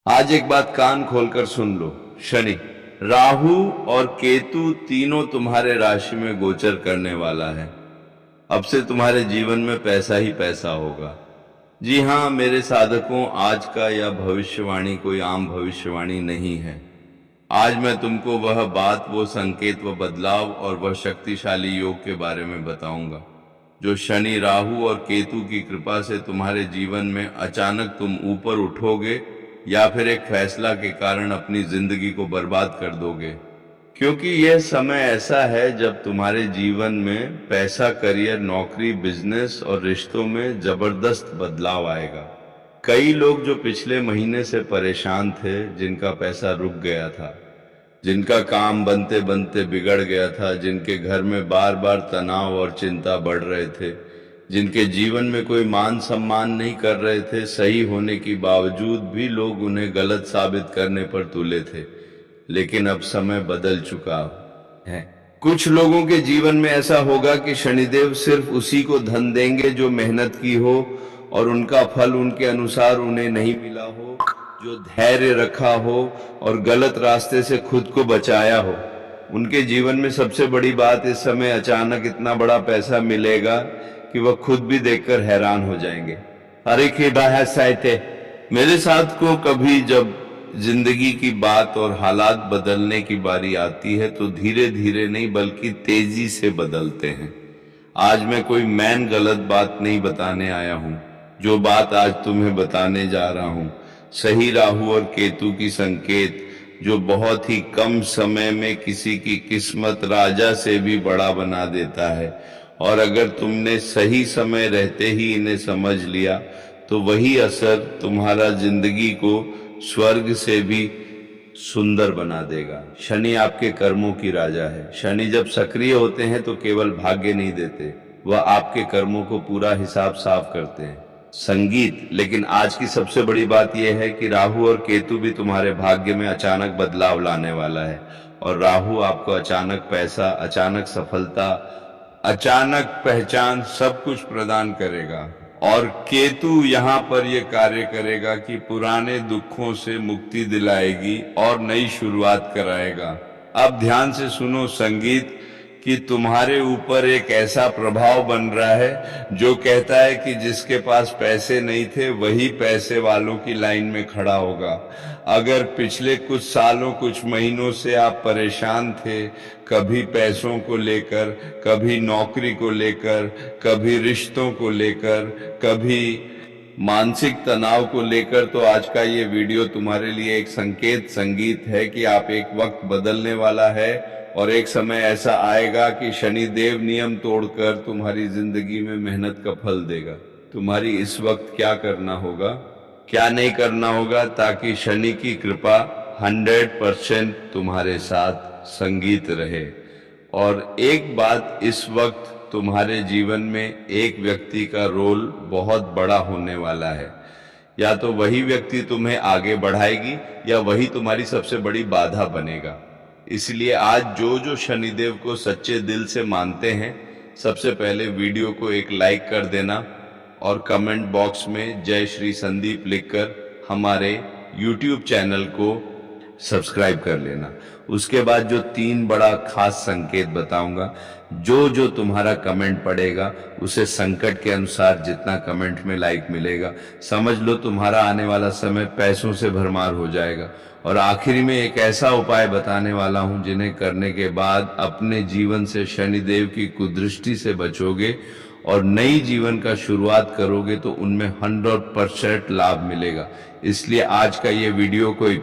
आज एक बात कान खोलकर सुन लो। शनि, राहु और केतु तीनों तुम्हारे राशि में गोचर करने वाला है। अब से तुम्हारे जीवन में पैसा ही पैसा होगा। जी हाँ मेरे साधकों, आज का यह भविष्यवाणी कोई आम भविष्यवाणी नहीं है। आज मैं तुमको वह बात, वो संकेत, वह बदलाव और वह शक्तिशाली योग के बारे में बताऊंगा जो शनि, राहु और केतु की कृपा से तुम्हारे जीवन में अचानक तुम ऊपर उठोगे या फिर एक फैसला के कारण अपनी जिंदगी को बर्बाद कर दोगे। क्योंकि यह समय ऐसा है जब तुम्हारे जीवन में पैसा, करियर, नौकरी, बिजनेस और रिश्तों में जबरदस्त बदलाव आएगा। कई लोग जो पिछले महीने से परेशान थे, जिनका पैसा रुक गया था, जिनका काम बनते बनते बिगड़ गया था, जिनके घर में बार बार तनाव और चिंता बढ़ रहे थे, जिनके जीवन में कोई मान सम्मान नहीं कर रहे थे, सही होने की बावजूद भी लोग उन्हें गलत साबित करने पर तुले थे, लेकिन अब समय बदल चुका है। कुछ लोगों के जीवन में ऐसा होगा कि शनिदेव सिर्फ उसी को धन देंगे जो मेहनत की हो और उनका फल उनके अनुसार उन्हें नहीं मिला हो, जो धैर्य रखा हो और गलत रास्ते से खुद को बचाया हो। उनके जीवन में सबसे बड़ी बात, इस समय अचानक इतना बड़ा पैसा मिलेगा कि वह खुद भी देखकर हैरान हो जाएंगे। अरे के बाहर साइते मेरे साथ को कभी जब जिंदगी की बात और हालात बदलने की बारी आती है तो धीरे धीरे नहीं बल्कि तेजी से बदलते हैं। आज मैं कोई मैन गलत बात नहीं बताने आया हूं। जो बात आज तुम्हें बताने जा रहा हूं, सही राहु और केतु की संकेत जो बहुत ही कम समय में किसी की किस्मत राजा से भी बड़ा बना देता है। और अगर तुमने सही समय रहते ही इन्हें समझ लिया तो वही असर तुम्हारा जिंदगी को स्वर्ग से भी सुंदर बना देगा। शनि आपके कर्मों की राजा है। शनि जब सक्रिय होते हैं तो केवल भाग्य नहीं देते, वह आपके कर्मों को पूरा हिसाब साफ करते हैं। संगीत, लेकिन आज की सबसे बड़ी बात यह है कि राहु और केतु भी तुम्हारे भाग्य में अचानक बदलाव लाने वाला है। और राहु आपको अचानक पैसा, अचानक सफलता, अचानक पहचान, सब कुछ प्रदान करेगा। और केतु यहाँ पर यह कार्य करेगा कि पुराने दुखों से मुक्ति दिलाएगी और नई शुरुआत कराएगा। अब ध्यान से सुनो संगीत, कि तुम्हारे ऊपर एक ऐसा प्रभाव बन रहा है जो कहता है कि जिसके पास पैसे नहीं थे वही पैसे वालों की लाइन में खड़ा होगा। अगर पिछले कुछ सालों, कुछ महीनों से आप परेशान थे, कभी पैसों को लेकर, कभी नौकरी को लेकर, कभी रिश्तों को लेकर, कभी मानसिक तनाव को लेकर, तो आज का ये वीडियो तुम्हारे लिए एक संकेत संगीत है कि आप एक वक्त बदलने वाला है और एक समय ऐसा आएगा कि शनि देव नियम तोड़कर तुम्हारी जिंदगी में मेहनत का फल देगा। तुम्हारी इस वक्त क्या करना होगा, क्या नहीं करना होगा, ताकि शनि की कृपा 100% तुम्हारे साथ संगीत रहे। और एक बात, इस वक्त तुम्हारे जीवन में एक व्यक्ति का रोल बहुत बड़ा होने वाला है। या तो वही व्यक्ति तुम्हें आगे बढ़ाएगी या वही तुम्हारी सबसे बड़ी बाधा बनेगा। इसलिए आज जो जो शनिदेव को सच्चे दिल से मानते हैं, सबसे पहले वीडियो को एक लाइक कर देना और कमेंट बॉक्स में जय श्री संदीप लिखकर हमारे YouTube चैनल को सब्सक्राइब कर लेना। उसके बाद जो 3 बड़ा खास संकेत बताऊंगा, जो जो तुम्हारा कमेंट पड़ेगा उसे संकट के अनुसार जितना कमेंट में लाइक मिलेगा, समझ लो तुम्हारा आने वाला समय पैसों से भरमार हो जाएगा। और आखिरी में एक ऐसा उपाय बताने वाला हूं जिन्हें करने के बाद अपने जीवन से शनिदेव की कुदृष्टि से बचोगे और नई जीवन का शुरुआत करोगे तो उनमें 100% लाभ मिलेगा। इसलिए आज का ये वीडियो कोई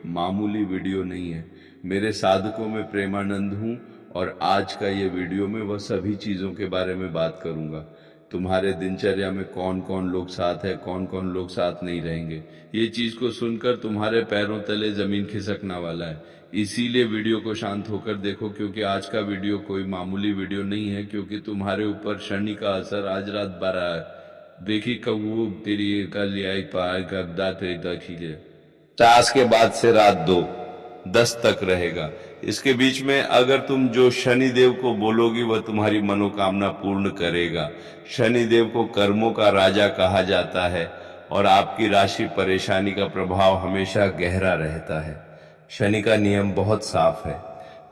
मामूली वीडियो नहीं है। मेरे साधकों में प्रेमानंद हूं और आज का ये वीडियो में वह सभी चीजों के बारे में बात करूंगा। तुम्हारे दिनचर्या में कौन कौन लोग साथ है, कौन कौन लोग साथ नहीं रहेंगे, ये चीज को सुनकर तुम्हारे पैरों तले जमीन खिसकने वाला है। इसीलिए वीडियो को शांत होकर देखो, क्योंकि आज का वीडियो कोई मामूली वीडियो नहीं है। क्योंकि तुम्हारे ऊपर शनि का असर आज रात 12 है। देखी कबू तेरी कल आई पाए गद्दा तेरी दखी चास के बाद से रात 2:10 तक रहेगा। इसके बीच में अगर तुम जो शनि देव को बोलोगी वह तुम्हारी मनोकामना पूर्ण करेगा। शनि देव को कर्मों का राजा कहा जाता है और आपकी राशि परेशानी का प्रभाव हमेशा गहरा रहता है। शनि का नियम बहुत साफ है।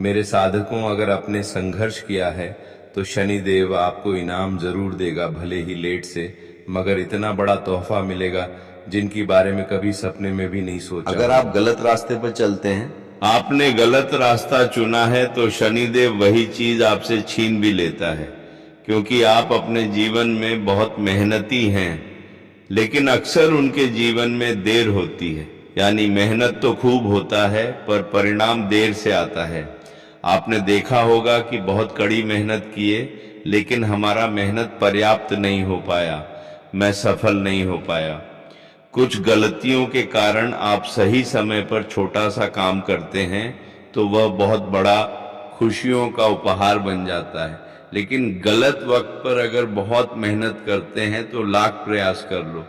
मेरे साधकों, अगर आपने संघर्ष किया है तो शनि देव आपको इनाम जरूर देगा, भले ही लेट से, मगर इतना बड़ा तोहफा मिलेगा जिनकी बारे में कभी सपने में भी नहीं सोचा। अगर आप गलत रास्ते पर चलते हैं, आपने गलत रास्ता चुना है, तो शनिदेव वही चीज आपसे छीन भी लेता है, क्योंकि आप अपने जीवन में बहुत मेहनती हैं, लेकिन अक्सर उनके जीवन में देर होती है। यानी मेहनत तो खूब होता है पर परिणाम देर से आता है। आपने देखा होगा कि बहुत कड़ी मेहनत किए, लेकिन हमारा मेहनत पर्याप्त नहीं हो पाया, मैं सफल नहीं हो पाया। कुछ गलतियों के कारण आप सही समय पर छोटा सा काम करते हैं तो वह बहुत बड़ा खुशियों का उपहार बन जाता है, लेकिन गलत वक्त पर अगर बहुत मेहनत करते हैं तो लाख प्रयास कर लो,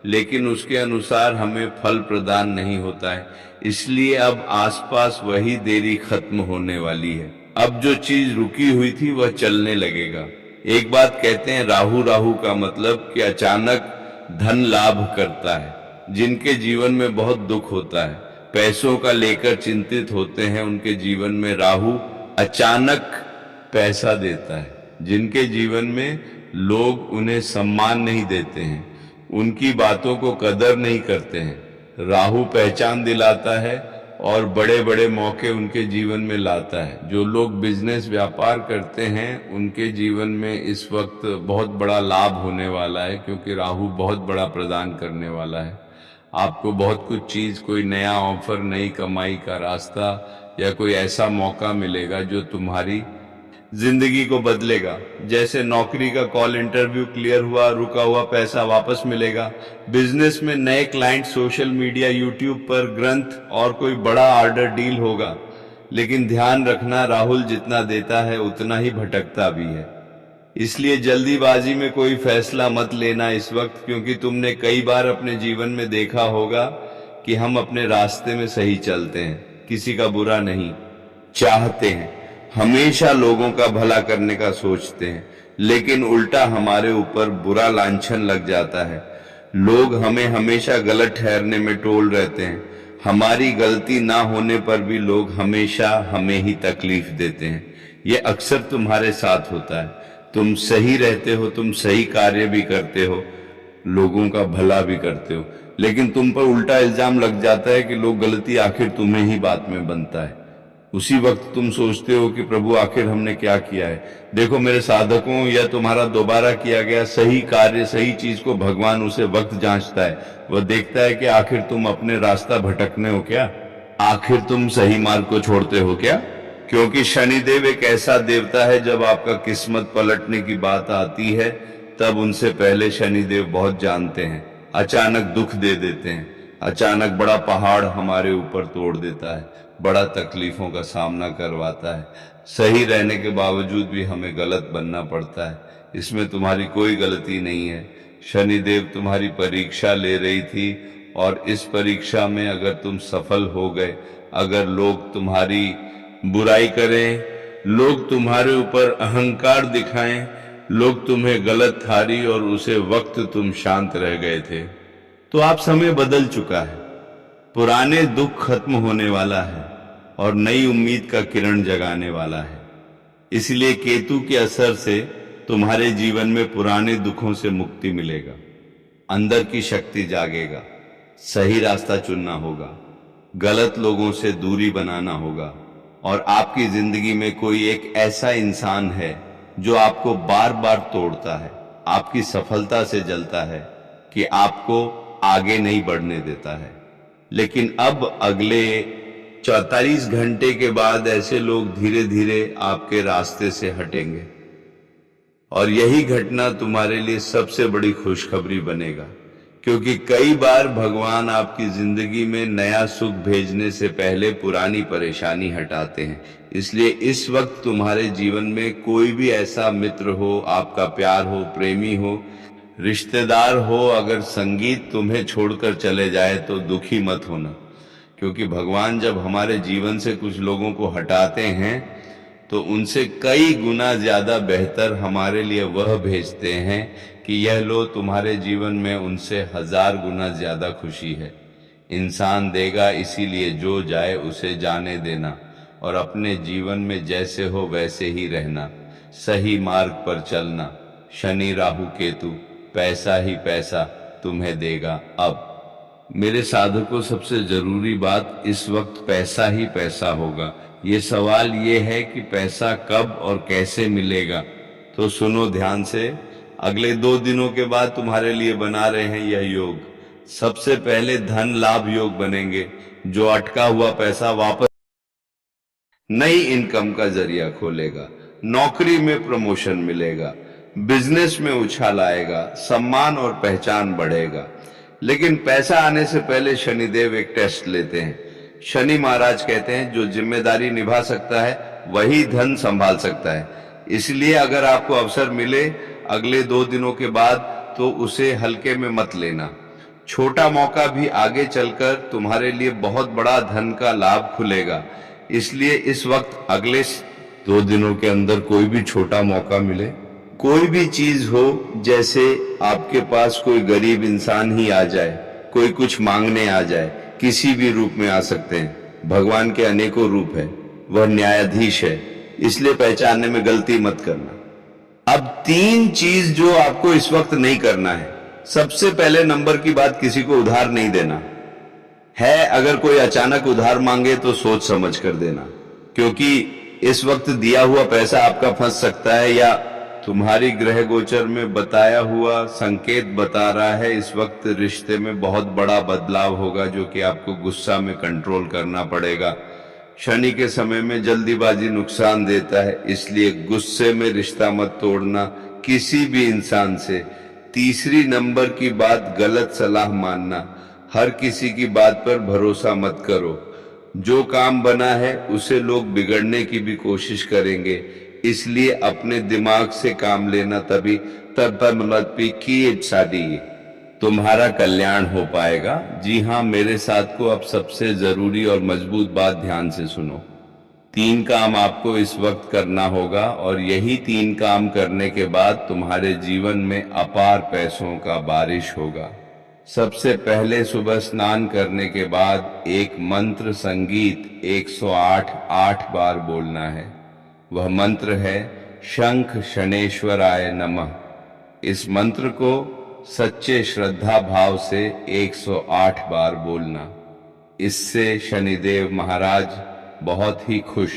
लेकिन उसके अनुसार हमें फल प्रदान नहीं होता है। इसलिए अब आसपास वही देरी खत्म होने वाली है। अब जो चीज रुकी हुई थी वह चलने लगेगा। एक बात कहते हैं, राहु राहु का मतलब कि अचानक धन लाभ करता है। जिनके जीवन में बहुत दुख होता है, पैसों का लेकर चिंतित होते हैं, उनके जीवन में राहु अचानक पैसा देता है। जिनके जीवन में लोग उन्हें सम्मान नहीं देते हैं, उनकी बातों को कदर नहीं करते हैं, राहु पहचान दिलाता है और बड़े बड़े मौके उनके जीवन में लाता है। जो लोग बिजनेस व्यापार करते हैं उनके जीवन में इस वक्त बहुत बड़ा लाभ होने वाला है, क्योंकि राहु बहुत बड़ा प्रदान करने वाला है। आपको बहुत कुछ चीज, कोई नया ऑफर, नई कमाई का रास्ता या कोई ऐसा मौका मिलेगा जो तुम्हारी जिंदगी को बदलेगा। जैसे नौकरी का कॉल इंटरव्यू क्लियर हुआ, रुका हुआ पैसा वापस मिलेगा, बिजनेस में नए क्लाइंट, सोशल मीडिया, यूट्यूब पर ग्रंथ और कोई बड़ा ऑर्डर डील होगा। लेकिन ध्यान रखना, राहुल जितना देता है उतना ही भटकता भी है। इसलिए जल्दीबाजी में कोई फैसला मत लेना इस वक्त, क्योंकि तुमने कई बार अपने जीवन में देखा होगा कि हम अपने रास्ते में सही चलते हैं, किसी का बुरा नहीं चाहते हैं, हमेशा लोगों का भला करने का सोचते हैं, लेकिन उल्टा हमारे ऊपर बुरा लांछन लग जाता है। लोग हमें हमेशा गलत ठहरने में टोल रहते हैं। हमारी गलती ना होने पर भी लोग हमेशा हमें ही तकलीफ देते हैं। ये अक्सर तुम्हारे साथ होता है। तुम सही रहते हो, तुम सही कार्य भी करते हो, लोगों का भला भी करते हो, लेकिन तुम पर उल्टा इल्जाम लग जाता है कि लोग गलती आखिर तुम्हें ही बात में बनता है। उसी वक्त तुम सोचते हो कि प्रभु आखिर हमने क्या किया है। देखो मेरे साधकों, यह तुम्हारा दोबारा किया गया सही कार्य, सही चीज को भगवान उसे वक्त जांचता है। वह देखता है कि आखिर तुम अपने रास्ता भटकने हो क्या, आखिर तुम सही मार्ग को छोड़ते हो क्या। क्योंकि शनिदेव एक ऐसा देवता है, जब आपका किस्मत पलटने की बात आती है तब उनसे पहले शनिदेव बहुत जानते हैं। अचानक दुख दे देते हैं, अचानक बड़ा पहाड़ हमारे ऊपर तोड़ देता है, बड़ा तकलीफों का सामना करवाता है। सही रहने के बावजूद भी हमें गलत बनना पड़ता है। इसमें तुम्हारी कोई गलती नहीं है। शनिदेव तुम्हारी परीक्षा ले रही थी, और इस परीक्षा में अगर तुम सफल हो गए, अगर लोग तुम्हारी बुराई करें, लोग तुम्हारे ऊपर अहंकार दिखाएं, लोग तुम्हें गलत थारी और उसे वक्त तुम शांत रह गए थे, तो आप समय बदल चुका है। पुराने दुख खत्म होने वाला है और नई उम्मीद का किरण जगाने वाला है। इसलिए केतु के असर से तुम्हारे जीवन में पुराने दुखों से मुक्ति मिलेगा, अंदर की शक्ति जागेगा, सही रास्ता चुनना होगा, गलत लोगों से दूरी बनाना होगा, और आपकी जिंदगी में कोई एक ऐसा इंसान है जो आपको बार बार तोड़ता है, आपकी सफलता से जलता है कि आपको आगे नहीं बढ़ने देता है। लेकिन अब अगले 44 घंटे के बाद ऐसे लोग धीरे धीरे आपके रास्ते से हटेंगे, और यही घटना तुम्हारे लिए सबसे बड़ी खुशखबरी बनेगा। क्योंकि कई बार भगवान आपकी जिंदगी में नया सुख भेजने से पहले पुरानी परेशानी हटाते हैं। इसलिए इस वक्त तुम्हारे जीवन में कोई भी ऐसा मित्र हो, आपका प्यार हो, प्रेमी हो, रिश्तेदार हो, अगर संगीत तुम्हें छोड़कर चले जाए तो दुखी मत होना। क्योंकि भगवान जब हमारे जीवन से कुछ लोगों को हटाते हैं तो उनसे कई गुना ज्यादा बेहतर हमारे लिए वह भेजते हैं कि यह लो तुम्हारे जीवन में उनसे 1000 गुना ज्यादा खुशी है। इंसान देगा, इसीलिए जो जाए उसे जाने देना और अपने जीवन में जैसे हो वैसे ही रहना, सही मार्ग पर चलना। शनि राहु केतु पैसा ही पैसा तुम्हें देगा। अब मेरे साधकों, सबसे जरूरी बात इस वक्त पैसा ही पैसा होगा। ये सवाल ये है कि पैसा कब और कैसे मिलेगा। तो सुनो ध्यान से, अगले 2 दिनों के बाद तुम्हारे लिए बना रहे हैं यह योग। सबसे पहले धन लाभ योग बनेंगे, जो अटका हुआ पैसा वापस नई इनकम का जरिया खोलेगा। नौकरी में प्रमोशन मिलेगा, बिजनेस में उछाल आएगा, सम्मान और पहचान बढ़ेगा। लेकिन पैसा आने से पहले शनिदेव एक टेस्ट लेते हैं। शनि महाराज कहते हैं, जो जिम्मेदारी निभा सकता है वही धन संभाल सकता है। इसलिए अगर आपको अवसर मिले अगले 2 दिनों के बाद, तो उसे हल्के में मत लेना। छोटा मौका भी आगे चलकर तुम्हारे लिए बहुत बड़ा धन का लाभ खुलेगा। इसलिए इस वक्त अगले 2 दिनों के अंदर कोई भी छोटा मौका मिले, कोई भी चीज हो, जैसे आपके पास कोई गरीब इंसान ही आ जाए, कोई कुछ मांगने आ जाए, किसी भी रूप में आ सकते हैं। भगवान के अनेकों रूप है, वह न्यायाधीश है, इसलिए पहचानने में गलती मत करना। अब 3 चीज जो आपको इस वक्त नहीं करना है। सबसे पहले नंबर की बात, किसी को उधार नहीं देना है। अगर कोई अचानक उधार मांगे तो सोच समझ कर देना, क्योंकि इस वक्त दिया हुआ पैसा आपका फंस सकता है, या तुम्हारी ग्रह गोचर में बताया हुआ संकेत बता रहा है इस वक्त रिश्ते में बहुत बड़ा बदलाव होगा, जो कि आपको गुस्सा में कंट्रोल करना पड़ेगा। शनि के समय में जल्दीबाजी नुकसान देता है, इसलिए गुस्से में रिश्ता मत तोड़ना किसी भी इंसान से। तीसरी नंबर की बात, गलत सलाह मानना। हर किसी की बात पर भरोसा मत करो। जो काम बना है उसे लोग बिगड़ने की भी कोशिश करेंगे, इसलिए अपने दिमाग से काम लेना। तभी तुम्हारा कल्याण हो पाएगा। जी हाँ, मेरे साथ को अब सबसे जरूरी और मजबूत बात ध्यान से सुनो। 3 काम आपको इस वक्त करना होगा, और यही 3 काम करने के बाद तुम्हारे जीवन में अपार पैसों का बारिश होगा। सबसे पहले सुबह स्नान करने के बाद एक मंत्र संगीत 108 बार बोलना है। वह मंत्र है शंख शनेश्वराय नमः। इस मंत्र को सच्चे श्रद्धा भाव से 108 बार बोलना। इससे शनिदेव महाराज बहुत ही खुश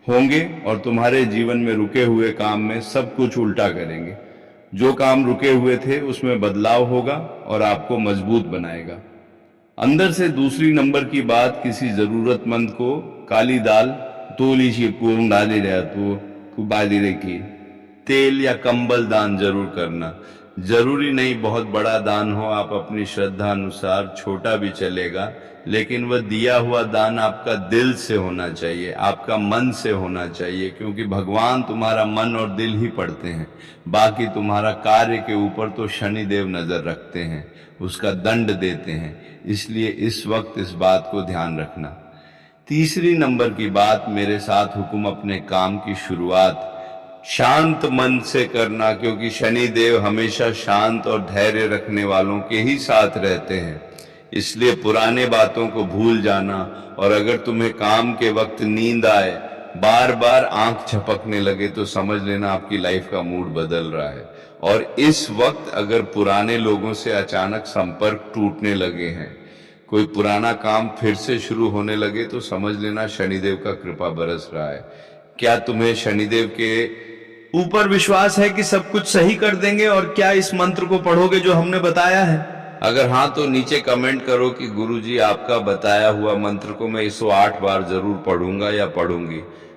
होंगे और तुम्हारे जीवन में रुके हुए काम में सब कुछ उल्टा करेंगे। जो काम रुके हुए थे उसमें बदलाव होगा और आपको मजबूत बनाएगा। अंदर से दूसरी नंबर की बात, किसी जरूरतमंद को काली दाल तोली सी पूर्ण डाली रहा तो बाली रखी, तेल या कंबल दान जरूर करना। जरूरी नहीं बहुत बड़ा दान हो, आप अपनी श्रद्धा अनुसार छोटा भी चलेगा, लेकिन वह दिया हुआ दान आपका दिल से होना चाहिए, आपका मन से होना चाहिए, क्योंकि भगवान तुम्हारा मन और दिल ही पढ़ते हैं। बाकी तुम्हारा कार्य के ऊपर तो शनिदेव नजर रखते हैं, उसका दंड देते हैं। इसलिए इस वक्त इस बात को ध्यान रखना। तीसरी नंबर की बात, मेरे साथ हुक्म, अपने काम की शुरुआत शांत मन से करना, क्योंकि शनिदेव हमेशा शांत और धैर्य रखने वालों के ही साथ रहते हैं। इसलिए पुराने बातों को भूल जाना, और अगर तुम्हें काम के वक्त नींद आए, बार बार आंख झपकने लगे, तो समझ लेना आपकी लाइफ का मूड बदल रहा है। और इस वक्त अगर पुराने लोगों से अचानक संपर्क टूटने लगे हैं, कोई पुराना काम फिर से शुरू होने लगे, तो समझ लेना शनिदेव का कृपा बरस रहा है। क्या तुम्हें शनिदेव के ऊपर विश्वास है कि सब कुछ सही कर देंगे, और क्या इस मंत्र को पढ़ोगे जो हमने बताया है? अगर हाँ, तो नीचे कमेंट करो कि गुरुजी आपका बताया हुआ मंत्र को मैं 108 बार जरूर पढ़ूंगा या पढ़ूंगी।